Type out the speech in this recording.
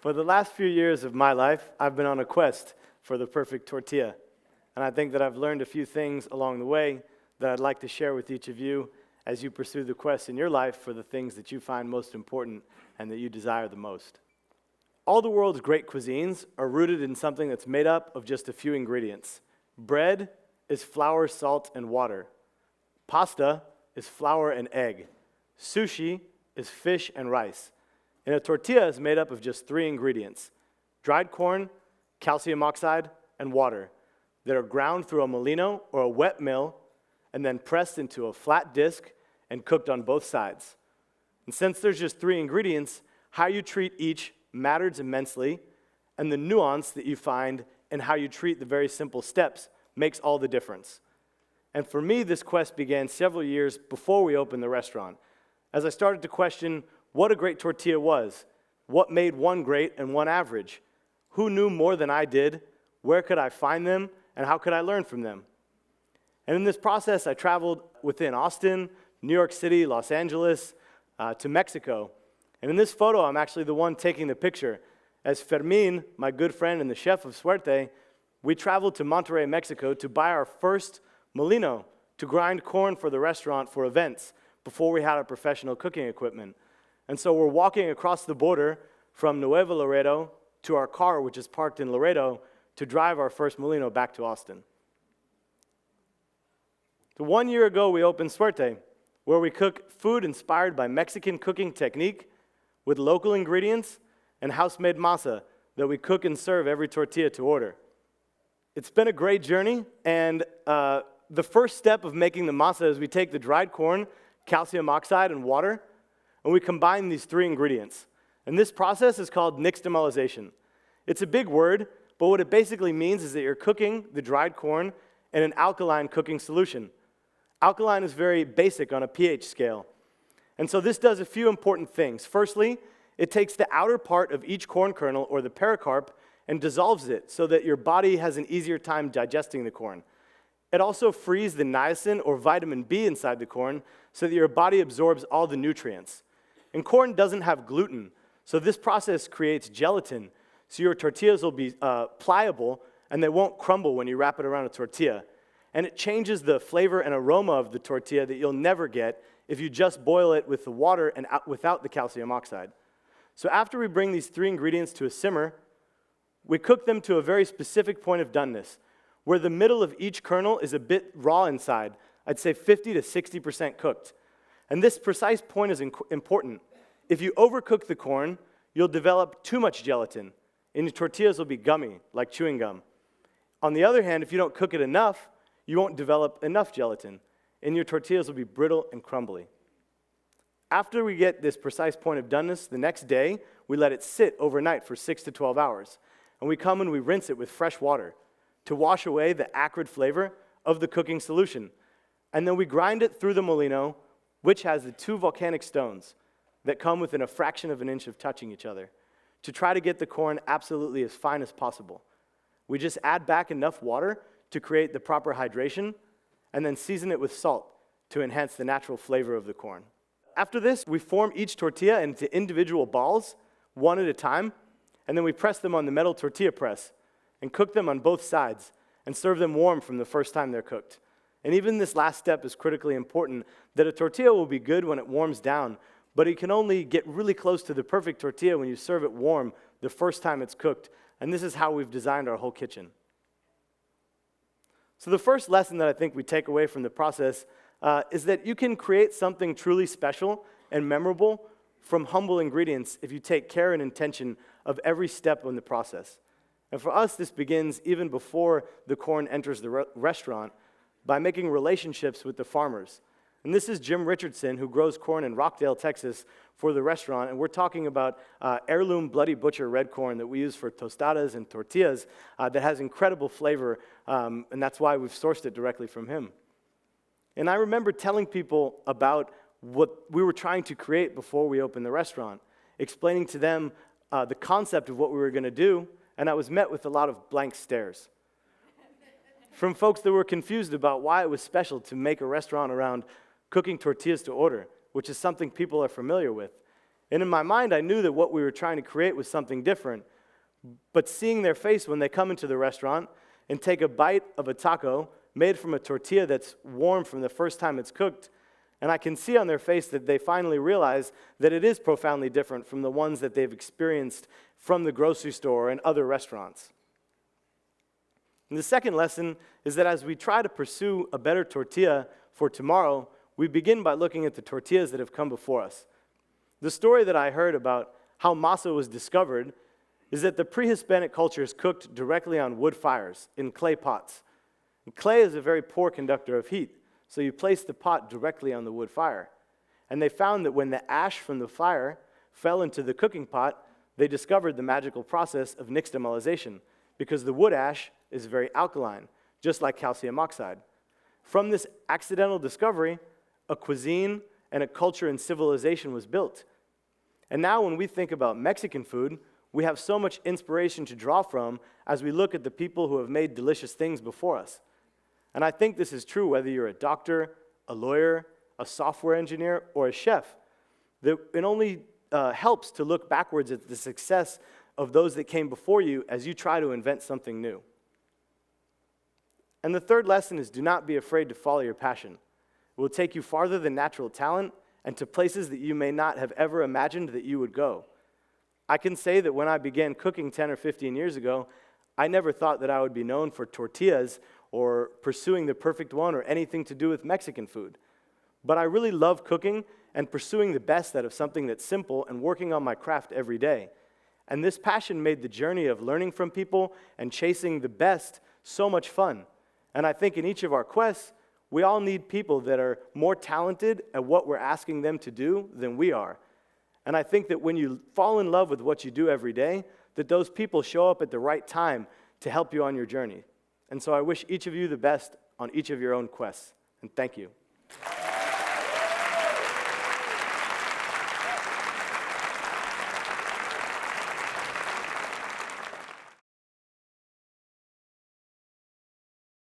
For the last few years of my life, I've been on a quest for the perfect tortilla. And I think that I've learned a few things along the way that I'd like to share with each of you as you pursue the quest in your life for the things that you find most important and that you desire the most. All the world's great cuisines are rooted in something that's made up of just a few ingredients. Bread is flour, salt, and water. Pasta is flour and egg. Sushi is fish and rice. And a tortilla is made up of just 3 ingredients: dried corn, calcium oxide, and water that are ground through a molino or a wet mill and then pressed into a flat disc and cooked on both sides. And since there's just 3 ingredients, how you treat each matters immensely, and the nuance that you find in how you treat the very simple steps makes all the difference. And for me, this quest began several years before we opened the restaurant, as I started to question what a great tortilla was, what made one great and one average, who knew more than I did, where could I find them, and how could I learn from them. And in this process, I traveled within Austin, New York City, Los Angeles, to Mexico. And in this photo, I'm actually the one taking the picture. As Fermin, my good friend and the chef of Suerte, we traveled to Monterrey, Mexico to buy our first molino to grind corn for the restaurant for events before we had our professional cooking equipment. And so we're walking across the border from Nuevo Laredo to our car, which is parked in Laredo, to drive our first molino back to Austin. So 1 year ago, we opened Suerte, where we cook food inspired by Mexican cooking technique with local ingredients and house-made masa that we cook and serve every tortilla to order. It's been a great journey, and the first step of making the masa is we take the dried corn, calcium oxide, and water, and we combine these 3 ingredients. And this process is called nixtamalization. It's a big word, but what it basically means is that you're cooking the dried corn in an alkaline cooking solution. Alkaline is very basic on a pH scale. And so this does a few important things. Firstly, it takes the outer part of each corn kernel, or the pericarp, and dissolves it so that your body has an easier time digesting the corn. It also frees the niacin, or vitamin B, inside the corn so that your body absorbs all the nutrients. And corn doesn't have gluten, so this process creates gelatin, so your tortillas will be pliable and they won't crumble when you wrap it around a tortilla. And it changes the flavor and aroma of the tortilla that you'll never get if you just boil it with the water and without the calcium oxide. So after we bring these 3 ingredients to a simmer, we cook them to a very specific point of doneness, where the middle of each kernel is a bit raw inside. I'd say 50 to 60% cooked. And this precise point is important. If you overcook the corn, you'll develop too much gelatin, and your tortillas will be gummy, like chewing gum. On the other hand, if you don't cook it enough, you won't develop enough gelatin, and your tortillas will be brittle and crumbly. After we get this precise point of doneness, the next day, we let it sit overnight for 6 to 12 hours, and we come and we rinse it with fresh water to wash away the acrid flavor of the cooking solution. And then we grind it through the molino, which has the 2 volcanic stones that come within a fraction of an inch of touching each other, to try to get the corn absolutely as fine as possible. We just add back enough water to create the proper hydration, and then season it with salt to enhance the natural flavor of the corn. After this, we form each tortilla into individual balls, one at a time, and then we press them on the metal tortilla press and cook them on both sides and serve them warm from the first time they're cooked. And even this last step is critically important, that a tortilla will be good when it warms down, but it can only get really close to the perfect tortilla when you serve it warm the first time it's cooked. And this is how we've designed our whole kitchen. So the first lesson that I think we take away from the process is that you can create something truly special and memorable from humble ingredients if you take care and intention of every step in the process. And for us, this begins even before the corn enters the restaurant, by making relationships with the farmers. And this is Jim Richardson, who grows corn in Rockdale, Texas, for the restaurant. And we're talking about heirloom Bloody Butcher red corn that we use for tostadas and tortillas that has incredible flavor, and that's why we've sourced it directly from him. And I remember telling people about what we were trying to create before we opened the restaurant, explaining to them the concept of what we were going to do, and I was met with a lot of blank stares from folks that were confused about why it was special to make a restaurant around cooking tortillas to order, which is something people are familiar with. And in my mind, I knew that what we were trying to create was something different. But seeing their face when they come into the restaurant and take a bite of a taco made from a tortilla that's warm from the first time it's cooked, and I can see on their face that they finally realize that it is profoundly different from the ones that they've experienced from the grocery store and other restaurants. And the second lesson is that as we try to pursue a better tortilla for tomorrow, we begin by looking at the tortillas that have come before us. The story that I heard about how masa was discovered is that the pre-Hispanic cultures cooked directly on wood fires in clay pots. And clay is a very poor conductor of heat, so you place the pot directly on the wood fire. And they found that when the ash from the fire fell into the cooking pot, they discovered the magical process of nixtamalization, because the wood ash is very alkaline, just like calcium oxide. From this accidental discovery, a cuisine and a culture and civilization was built. And now when we think about Mexican food, we have so much inspiration to draw from as we look at the people who have made delicious things before us. And I think this is true whether you're a doctor, a lawyer, a software engineer, or a chef. It only helps to look backwards at the success of those that came before you as you try to invent something new. And the third lesson is do not be afraid to follow your passion. It will take you farther than natural talent and to places that you may not have ever imagined that you would go. I can say that when I began cooking 10 or 15 years ago, I never thought that I would be known for tortillas or pursuing the perfect one or anything to do with Mexican food. But I really love cooking and pursuing the best out of something that's simple and working on my craft every day. And this passion made the journey of learning from people and chasing the best so much fun. And I think in each of our quests, we all need people that are more talented at what we're asking them to do than we are. And I think that when you fall in love with what you do every day, that those people show up at the right time to help you on your journey. And so I wish each of you the best on each of your own quests. And thank you.